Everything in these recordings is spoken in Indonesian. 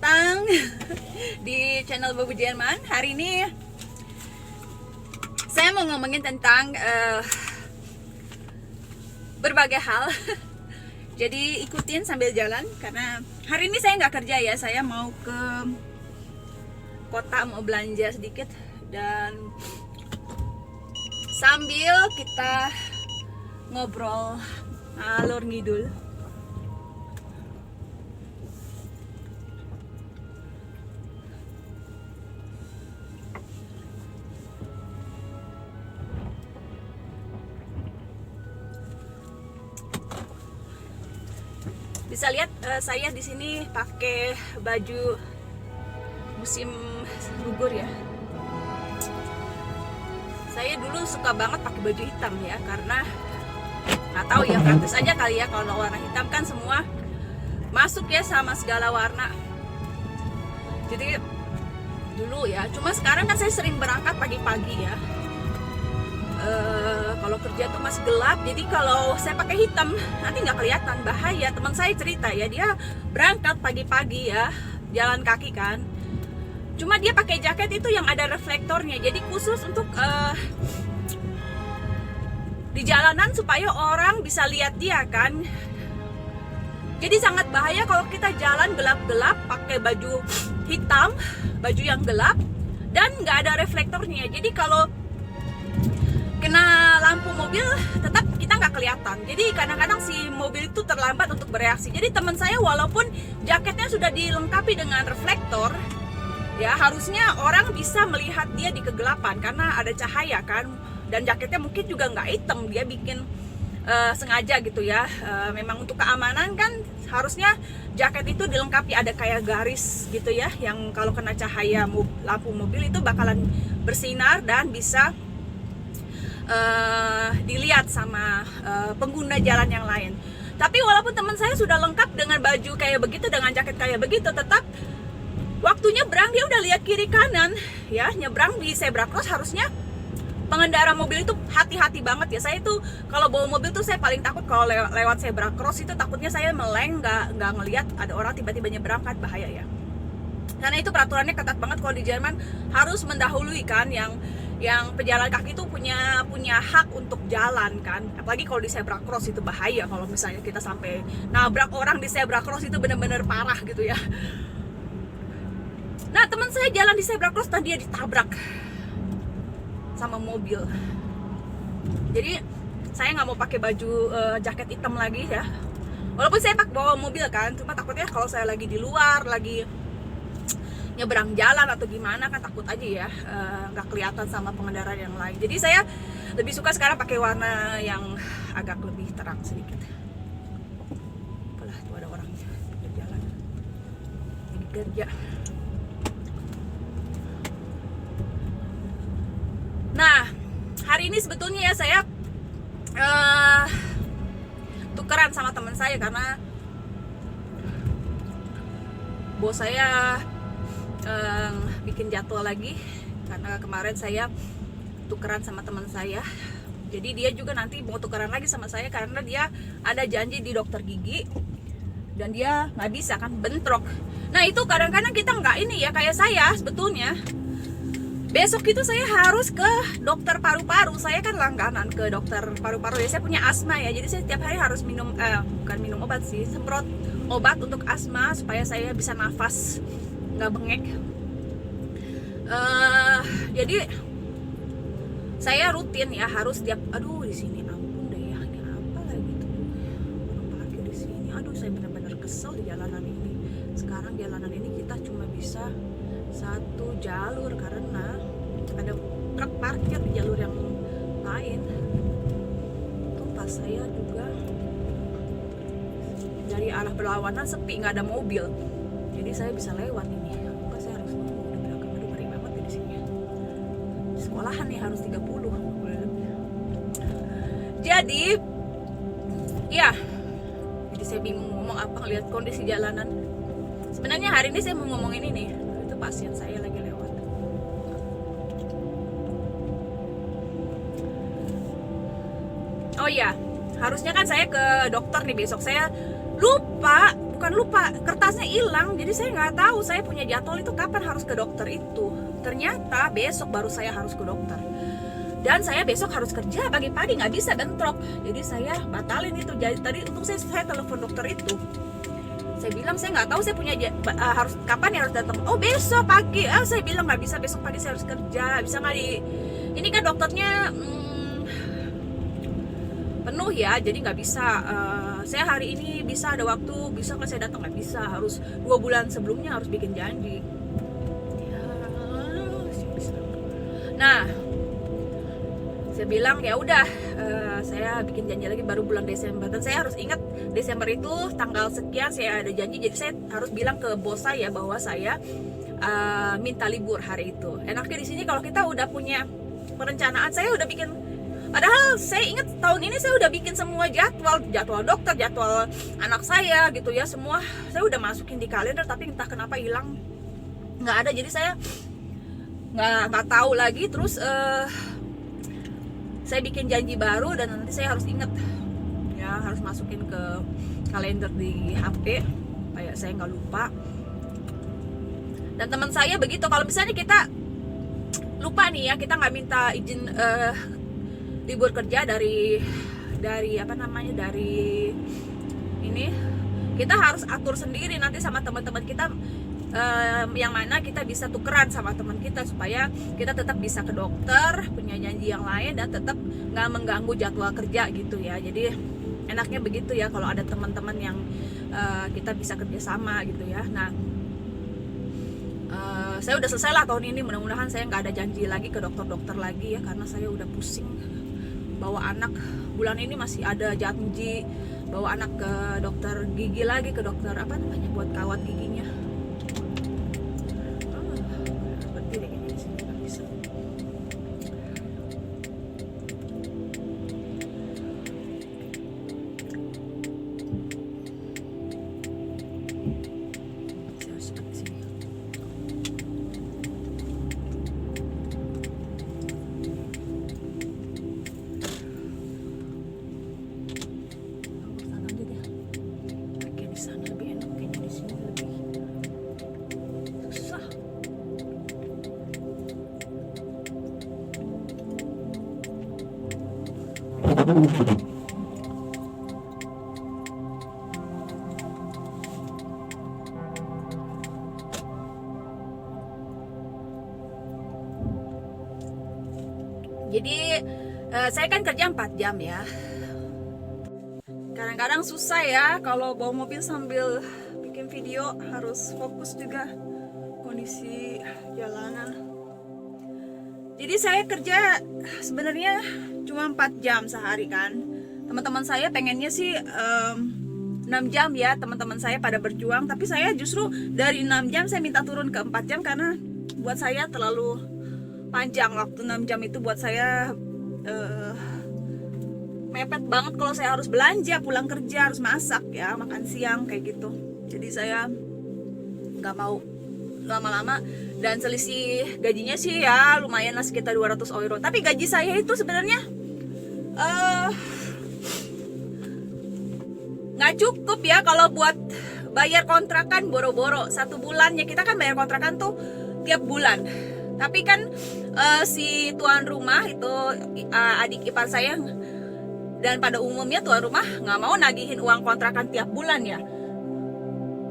datang di channel Babu Jerman. Hari ini saya mau ngomongin tentang berbagai hal. Jadi ikutin sambil jalan karena hari ini saya nggak kerja ya. Saya mau ke kota, mau belanja sedikit dan sambil kita ngobrol alur ngidul. Bisa lihat saya di sini pakai baju musim gugur ya. Saya dulu suka banget pakai baju hitam ya, karena nggak tahu ya, praktis aja kali ya, kalau warna hitam kan semua masuk ya sama segala warna. Jadi dulu ya, cuma sekarang kan saya sering berangkat pagi-pagi ya. Kalau kerja tuh masih gelap, jadi kalau saya pakai hitam nanti nggak kelihatan, bahaya. Teman saya cerita ya, dia berangkat pagi-pagi ya, jalan kaki kan, cuma dia pakai jaket itu yang ada reflektornya, jadi khusus untuk di jalanan supaya orang bisa lihat dia kan. Jadi sangat bahaya kalau kita jalan gelap-gelap pakai baju hitam, baju yang gelap dan nggak ada reflektornya. Jadi kalau kena lampu mobil tetap kita nggak kelihatan. Jadi kadang-kadang si mobil itu terlambat untuk bereaksi. Jadi teman saya walaupun jaketnya sudah dilengkapi dengan reflektor, ya harusnya orang bisa melihat dia di kegelapan karena ada cahaya kan. Dan jaketnya mungkin juga nggak hitam, dia bikin sengaja gitu ya. Memang untuk keamanan kan harusnya jaket itu dilengkapi ada kayak garis gitu ya, yang kalau kena cahaya lampu mobil itu bakalan bersinar dan bisa dilihat sama pengguna jalan yang lain. Tapi walaupun teman saya sudah lengkap dengan baju kayak begitu, dengan jaket kayak begitu, tetap waktu nyebrang dia udah lihat kiri kanan ya. Nyebrang di zebra cross harusnya pengendara mobil itu hati-hati banget ya. Saya tuh kalau bawa mobil tuh saya paling takut kalau lewat zebra cross itu, takutnya saya meleng, nggak ngelihat ada orang tiba-tiba nyebrang kan, bahaya ya. Karena itu peraturannya ketat banget kalau di Jerman, harus mendahului kan yang pejalan kaki itu punya hak untuk jalan kan. Apalagi kalau di zebra cross itu bahaya, kalau misalnya kita sampai nabrak orang di zebra cross itu bener-bener parah gitu ya. Nah, teman saya jalan di zebra cross tadi dia ditabrak sama mobil. Jadi saya nggak mau pakai baju jaket hitam lagi ya. Walaupun saya bawa mobil kan, cuma takutnya kalau saya lagi di luar, lagi nyebrang jalan atau gimana kan, takut aja ya nggak kelihatan sama pengendara yang lain. Jadi saya lebih suka sekarang pakai warna yang agak lebih terang sedikit. Apalah, tuh ada orang berjalan lagi kerja. Nah, hari ini sebetulnya ya saya tukeran sama teman saya karena bos saya bikin jadwal lagi, karena kemarin saya tukeran sama teman saya. Jadi dia juga nanti mau tukeran lagi sama saya karena dia ada janji di dokter gigi dan dia nggak bisa kan, bentrok. Nah itu kadang-kadang kita nggak ini ya, kayak saya sebetulnya besok itu saya harus ke dokter paru-paru. Saya kan langganan ke dokter paru-paru ya, saya punya asma ya, jadi saya setiap hari harus minum bukan minum obat sih, semprot obat untuk asma supaya saya bisa nafas nggak bengek. Jadi saya rutin ya harus tiap, aduh di sini ampun deh ya, ini apa lagi tuh orang parkir di sini. Aduh saya benar-benar kesel di jalanan ini. Sekarang jalanan ini kita cuma bisa satu jalur karena ada truk parkir di jalur yang lain. Tuh pas saya juga dari arah berlawanan sepi, nggak ada mobil, jadi saya bisa lewat ini. Enggak, saya harus nunggu di belakang. Aduh ngeri banget di sini. Sekolahan nih harus 30. Jadi ya, jadi saya bingung ngomong apa ngeliat kondisi jalanan. Sebenarnya hari ini saya mau ngomongin ini, itu pasien saya lagi lewat. Oh iya, harusnya kan saya ke dokter nih besok. Saya lupa bukan lupa, kertasnya hilang. Jadi saya nggak tahu saya punya jadwal itu kapan harus ke dokter itu. Ternyata besok baru saya harus ke dokter. Dan saya besok harus kerja pagi-pagi, nggak bisa bentrok. Jadi saya batalin itu. Jadi tadi untung saya telepon dokter itu. Saya bilang saya nggak tahu saya punya harus kapan ya harus datang. Oh besok pagi. Saya bilang nggak bisa, besok pagi saya harus kerja. Bisa nggak di? Ini kan dokternya penuh ya, jadi nggak bisa. Saya hari ini bisa ada waktu, bisa nggak saya datang? Nggak bisa, harus 2 bulan sebelumnya harus bikin janji. Nah, saya bilang ya udah, saya bikin janji lagi baru bulan Desember. Dan saya harus ingat Desember itu tanggal sekian saya ada janji. Jadi saya harus bilang ke bos saya bahwa saya minta libur hari itu. Enaknya di sini kalau kita udah punya perencanaan, saya udah bikin. Padahal saya ingat tahun ini saya udah bikin semua jadwal dokter, jadwal anak saya gitu ya, semua saya udah masukin di kalender, tapi entah kenapa hilang, nggak ada. Jadi saya nggak tahu lagi. Terus saya bikin janji baru dan nanti saya harus ingat ya, harus masukin ke kalender di HP supaya saya nggak lupa. Dan teman saya begitu, kalau misalnya kita lupa nih ya, kita nggak minta izin libur kerja dari apa namanya, dari ini, kita harus atur sendiri nanti sama teman-teman kita, yang mana kita bisa tukeran sama teman kita supaya kita tetap bisa ke dokter, punya janji yang lain, dan tetap nggak mengganggu jadwal kerja gitu ya. Jadi enaknya begitu ya kalau ada teman-teman yang kita bisa kerjasama gitu ya. Nah, saya udah selesai lah tahun ini, mudah-mudahan saya nggak ada janji lagi ke dokter-dokter lagi ya, karena saya udah pusing bawa anak. Bulan ini masih ada janji bawa anak ke dokter gigi lagi, ke dokter apa namanya buat kawat giginya. Berdiri kayaknya di sini nggak bisa. Saya harus cepat di sini. Jadi saya kan kerja 4 jam ya. Kadang-kadang susah ya kalau bawa mobil sambil bikin video, harus fokus juga kondisi jalanan. Jadi saya kerja sebenarnya cuma 4 jam sehari kan. Teman-teman saya pengennya sih 6 jam ya, teman-teman saya pada berjuang. Tapi saya justru dari 6 jam saya minta turun ke 4 jam karena buat saya terlalu panjang. Waktu 6 jam itu buat saya mepet banget kalau saya harus belanja, pulang kerja harus masak ya, makan siang kayak gitu. Jadi saya nggak mau lama-lama, dan selisih gajinya sih ya lumayan lah, sekitar 200 euro. Tapi gaji saya itu sebenarnya nggak cukup ya kalau buat bayar kontrakan boro-boro. 1 bulannya kita kan bayar kontrakan tuh tiap bulan. Tapi kan si tuan rumah itu adik ipar saya, dan pada umumnya tuan rumah nggak mau nagihin uang kontrakan tiap bulan ya.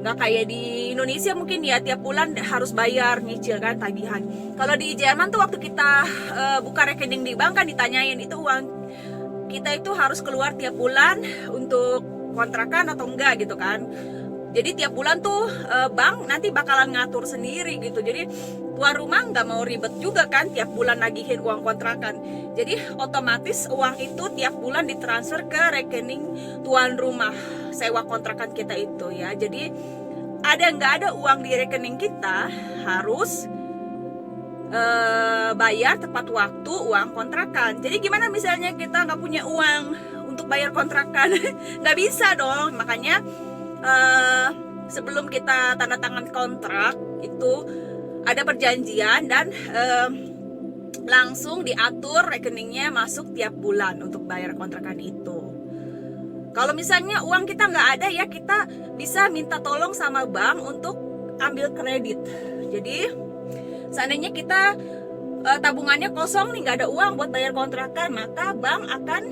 Nggak kayak di Indonesia mungkin ya, tiap bulan harus bayar nyicil kan, tagihan. Kalau di Jerman tuh waktu kita buka rekening di bank kan ditanyain itu uang kita itu harus keluar tiap bulan untuk kontrakan atau enggak gitu kan. Jadi tiap bulan tuh bank nanti bakalan ngatur sendiri gitu. Jadi tuan rumah nggak mau ribet juga kan tiap bulan nagihin uang kontrakan. Jadi otomatis uang itu tiap bulan ditransfer ke rekening tuan rumah sewa kontrakan kita itu ya. Jadi ada nggak ada uang di rekening kita harus bayar tepat waktu uang kontrakan. Jadi gimana misalnya kita nggak punya uang untuk bayar kontrakan? Nggak bisa dong. Makanya sebelum kita tanda tangan kontrak itu ada perjanjian, dan langsung diatur rekeningnya masuk tiap bulan untuk bayar kontrakan itu. Kalau misalnya uang kita nggak ada ya, kita bisa minta tolong sama bank untuk ambil kredit. Jadi seandainya kita tabungannya kosong nih, nggak ada uang buat bayar kontrakan, maka bank akan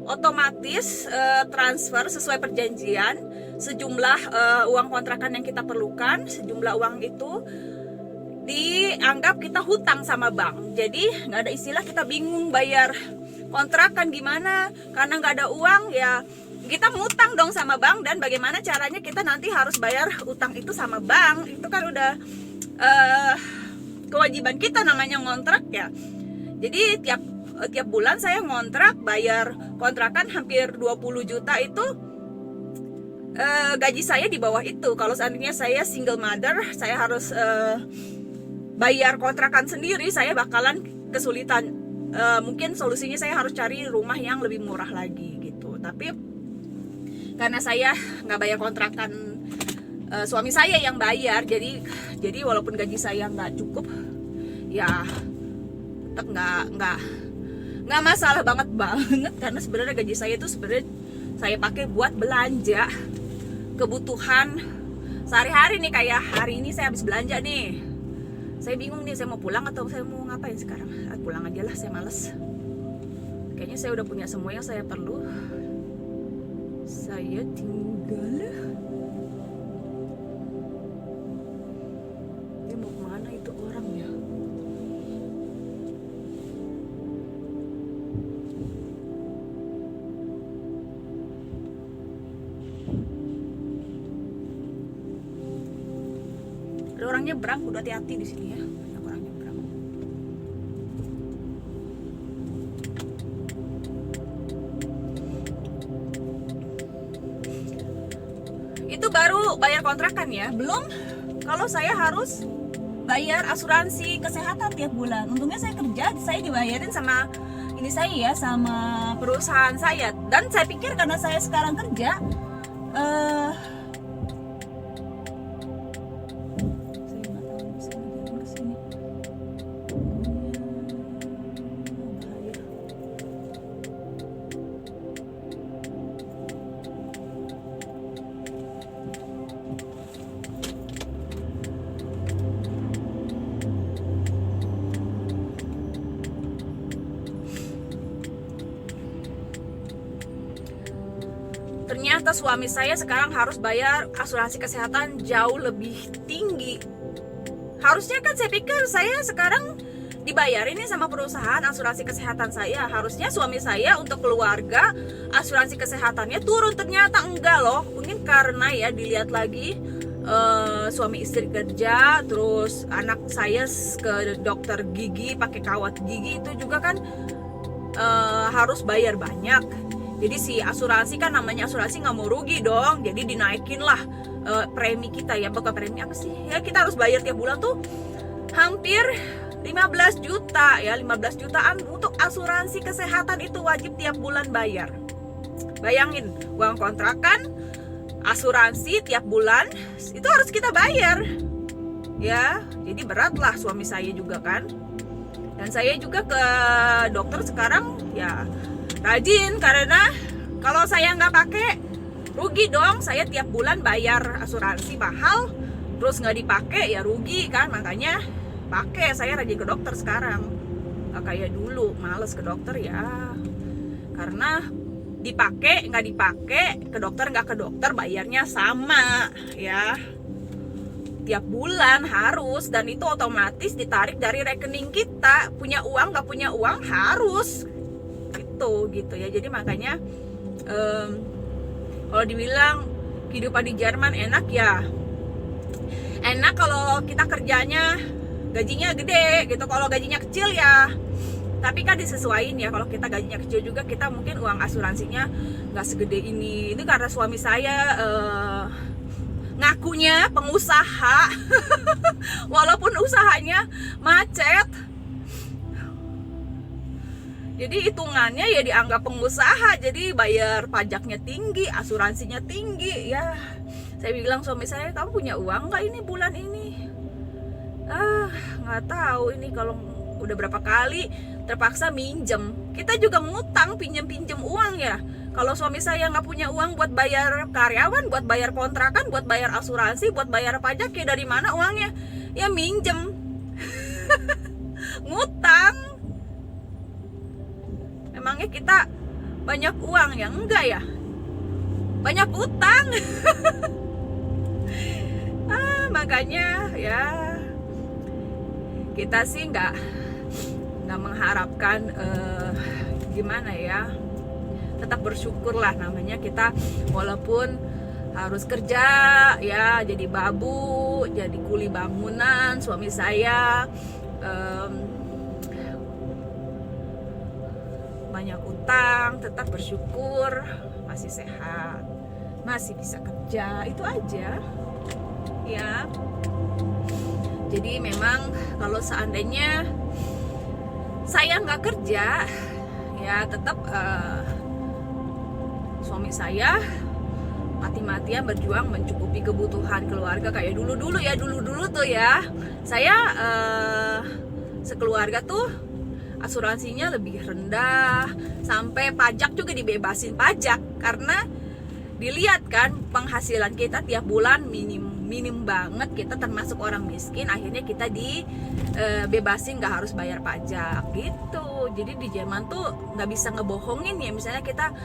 otomatis transfer sesuai perjanjian sejumlah uang kontrakan yang kita perlukan. Sejumlah uang itu dianggap kita hutang sama bank. Jadi nggak ada istilah kita bingung bayar kontrakan gimana karena nggak ada uang, ya kita ngutang dong sama bank. Dan bagaimana caranya kita nanti harus bayar utang itu sama bank, itu kan udah kewajiban kita, namanya ngontrak ya. Jadi tiap bulan saya ngontrak, bayar kontrakan hampir 20 juta itu gaji saya di bawah itu. Kalau seandainya saya single mother, saya harus bayar kontrakan sendiri, saya bakalan kesulitan. Mungkin solusinya saya harus cari rumah yang lebih murah lagi gitu. Tapi karena saya nggak bayar kontrakan, suami saya yang bayar, jadi walaupun gaji saya nggak cukup, ya tetap nggak masalah banget karena sebenarnya gaji saya itu sebenarnya saya pakai buat belanja kebutuhan sehari-hari nih. Kayak hari ini saya habis belanja nih. Saya bingung nih, saya mau pulang atau saya mau ngapain sekarang. Pulang aja lah, saya males. Kayaknya saya udah punya semua yang saya perlu. Saya tinggal. Dia mau kemana itu orangnya? Ada orang nyebrang, udah hati-hati di sini ya. Banyak orang nyebrang. Itu baru bayar kontrakan ya. Belum kalau saya harus bayar asuransi kesehatan tiap bulan. Untungnya saya kerja, saya dibayarin sama ini saya ya, sama perusahaan saya. Dan saya pikir karena saya sekarang kerja, ternyata suami saya sekarang harus bayar asuransi kesehatan jauh lebih tinggi. Harusnya kan saya pikir saya sekarang dibayarin nih sama perusahaan asuransi kesehatan saya. Harusnya suami saya untuk keluarga asuransi kesehatannya turun, ternyata enggak loh. Mungkin karena ya dilihat lagi suami istri kerja, terus anak saya ke dokter gigi pakai kawat gigi, itu juga kan harus bayar banyak. Jadi si asuransi kan namanya asuransi nggak mau rugi dong, jadi dinaikin lah premi kita ya. Bukan premi apa sih ya, kita harus bayar tiap bulan tuh hampir 15 juta ya, 15 jutaan untuk asuransi kesehatan itu wajib tiap bulan bayar. Bayangin, uang kontrakan, asuransi tiap bulan itu harus kita bayar ya. Jadi berat lah suami saya juga kan. Dan saya juga ke dokter sekarang ya rajin, karena kalau saya nggak pakai rugi dong. Saya tiap bulan bayar asuransi mahal, terus nggak dipakai ya rugi kan. Makanya pakai, saya rajin ke dokter sekarang, nggak kayak dulu males ke dokter ya. Karena dipakai nggak dipakai, ke dokter nggak ke dokter, bayarnya sama ya, tiap bulan harus. Dan itu otomatis ditarik dari rekening kita. Punya uang nggak punya uang harus gitu ya. Jadi makanya kalau dibilang kehidupan di Jerman enak ya, enak kalau kita kerjanya gajinya gede gitu. Kalau gajinya kecil ya, tapi kan disesuaiin ya. Kalau kita gajinya kecil juga, kita mungkin uang asuransinya nggak segede ini. Ini karena suami saya ngakunya pengusaha walaupun usahanya macet. Jadi hitungannya ya dianggap pengusaha, jadi bayar pajaknya tinggi, asuransinya tinggi ya. Saya bilang suami saya, kamu punya uang nggak ini bulan ini? Nggak tahu ini, kalau udah berapa kali terpaksa minjem. Kita juga ngutang, pinjem uang ya. Kalau suami saya nggak punya uang buat bayar karyawan, buat bayar kontrakan, buat bayar asuransi, buat bayar pajak, ya dari mana uangnya? Ya minjem, ngutang. Emangnya kita banyak uang ya? Enggak ya, banyak utang. Makanya ya kita sih nggak mengharapkan gimana ya, tetap bersyukur lah, namanya kita walaupun harus kerja ya, jadi babu, jadi kuli bangunan. Suami saya banyak utang, tetap bersyukur masih sehat, masih bisa kerja, itu aja ya. Jadi memang kalau seandainya saya nggak kerja ya, tetap suami saya mati-matian berjuang mencukupi kebutuhan keluarga. Kayak dulu ya, dulu tuh ya, saya sekeluarga tuh asuransinya lebih rendah, sampai pajak juga dibebasin pajak, karena dilihat kan penghasilan kita tiap bulan minim banget, kita termasuk orang miskin, akhirnya kita dibebasin, nggak harus bayar pajak gitu. Jadi di Jerman tuh nggak bisa ngebohongin ya, misalnya kita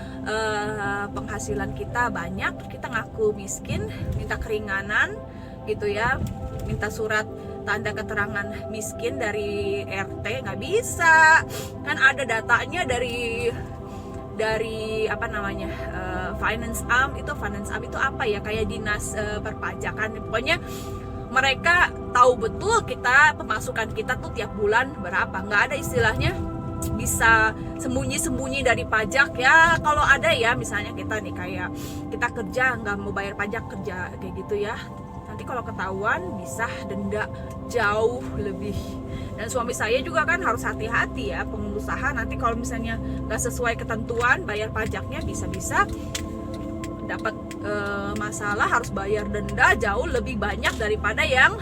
penghasilan kita banyak, kita ngaku miskin, minta keringanan gitu ya, minta surat tanda keterangan miskin dari RT, nggak bisa kan, ada datanya dari apa namanya, finance arm itu apa ya, kayak dinas perpajakan, pokoknya mereka tahu betul kita pemasukan kita tuh tiap bulan berapa. Nggak ada istilahnya bisa sembunyi dari pajak ya. Kalau ada ya, misalnya kita nih kayak kita kerja nggak mau bayar pajak, kerja kayak gitu ya, nanti kalau ketahuan bisa denda jauh lebih. Dan suami saya juga kan harus hati-hati ya, pengusaha nanti kalau misalnya nggak sesuai ketentuan bayar pajaknya, bisa-bisa dapat masalah, harus bayar denda jauh lebih banyak daripada yang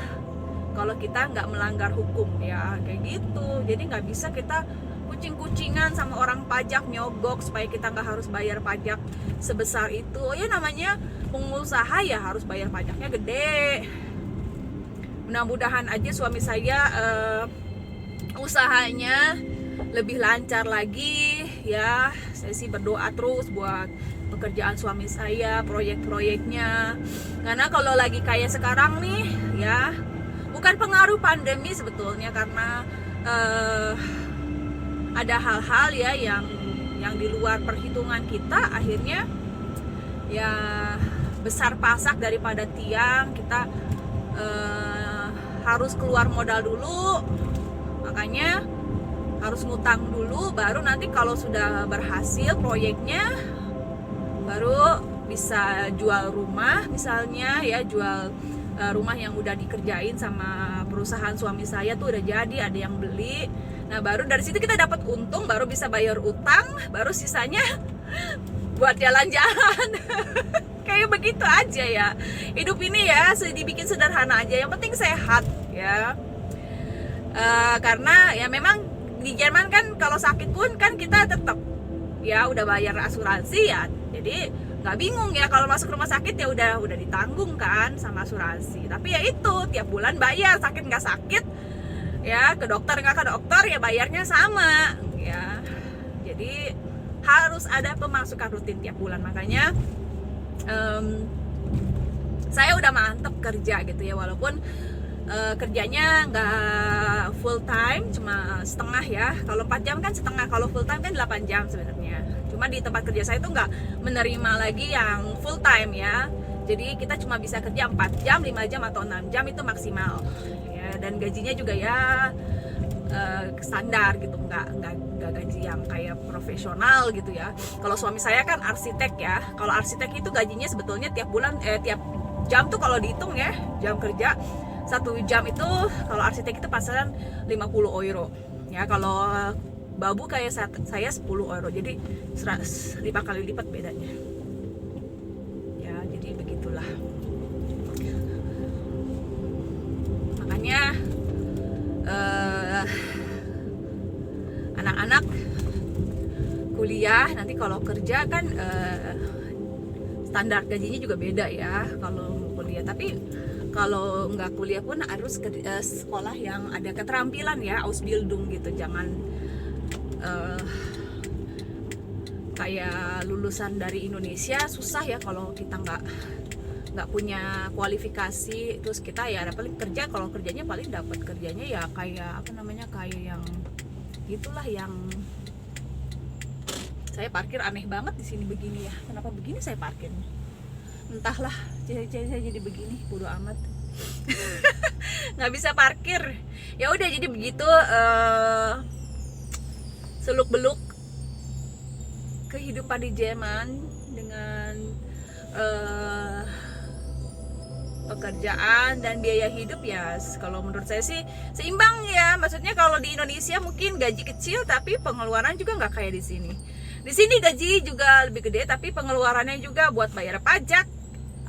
kalau kita nggak melanggar hukum ya, kayak gitu. Jadi nggak bisa kita kucing-kucingan sama orang pajak, nyogok supaya kita nggak harus bayar pajak sebesar itu. Ya namanya pengusaha ya harus bayar pajaknya gede. Mudah-mudahan aja suami saya usahanya lebih lancar lagi ya. Saya sih berdoa terus buat pekerjaan suami saya, proyek-proyeknya. Karena kalau lagi kayak sekarang nih ya, bukan pengaruh pandemi sebetulnya, karena ada hal-hal ya yang di luar perhitungan kita, akhirnya ya besar pasak daripada tiang, kita harus keluar modal dulu, makanya harus ngutang dulu, baru nanti kalau sudah berhasil proyeknya baru bisa jual rumah misalnya ya, jual rumah yang udah dikerjain sama perusahaan suami saya tuh udah jadi, ada yang beli. Nah baru dari situ kita dapat untung, baru bisa bayar utang, baru sisanya buat jalan-jalan. Kayak begitu aja ya hidup ini ya, dibikin sederhana aja, yang penting sehat ya. Karena ya memang di Jerman kan kalau sakit pun kan kita tetap ya udah bayar asuransi ya, jadi nggak bingung ya kalau masuk rumah sakit ya udah ditanggung kan sama asuransi. Tapi ya itu tiap bulan bayar, sakit nggak sakit ya, ke dokter nggak ke dokter ya bayarnya sama ya. Jadi harus ada pemasukan rutin tiap bulan. Makanya saya udah mantep kerja gitu ya, walaupun kerjanya nggak full time, cuma setengah ya. Kalau 4 jam kan setengah, kalau full time kan 8 jam sebenarnya. Cuma di tempat kerja saya itu nggak menerima lagi yang full time ya. Jadi kita cuma bisa kerja 4 jam, 5 jam atau 6 jam itu maksimal ya. Dan gajinya juga ya standar gitu, nggak gaji yang kayak profesional gitu ya. Kalau suami saya kan arsitek ya. Kalau arsitek itu gajinya sebetulnya tiap bulan tiap jam tuh kalau dihitung ya, jam kerja 1 jam itu kalau arsitek itu pasaran 50 euro ya. Kalau babu kayak saya 10 euro, jadi 5 kali lipat bedanya ya. Jadi begitulah, makanya anak-anak kuliah, nanti kalau kerja kan standar gajinya juga beda ya kalau kuliah. Tapi kalau nggak kuliah pun harus ke sekolah yang ada keterampilan ya, Ausbildung gitu. Jangan kayak lulusan dari Indonesia susah ya kalau kita nggak punya kualifikasi, terus kita ya paling kerja, kalau kerjanya paling dapat kerjanya ya kayak apa namanya, kayak yang gitulah, yang saya parkir aneh banget di sini begini ya. Kenapa begini saya parkir? Entahlah, saya jadi begini, bodo amat. Nggak bisa parkir. Ya udah, jadi begitu seluk-beluk kehidupan di Jerman dengan pekerjaan dan biaya hidup ya. Kalau menurut saya sih seimbang ya. Maksudnya kalau di Indonesia mungkin gaji kecil tapi pengeluaran juga nggak kayak di sini. Di sini gaji juga lebih gede tapi pengeluarannya juga buat bayar pajak,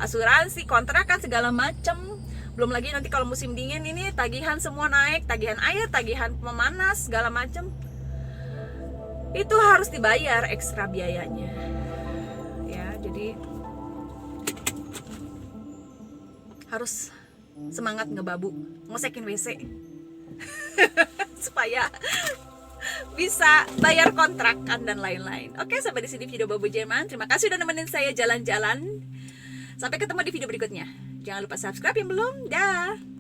asuransi, kontrakan, segala macam. Belum lagi nanti kalau musim dingin ini tagihan semua naik, tagihan air, tagihan pemanas, segala macam. Itu harus dibayar ekstra biayanya. Ya, jadi harus semangat ngebabu, ngosekin WC supaya bisa bayar kontrakan dan lain-lain. Oke, sampai di sini video Babu Jerman. Terima kasih udah nemenin saya jalan-jalan. Sampai ketemu di video berikutnya. Jangan lupa subscribe yang belum. Dah.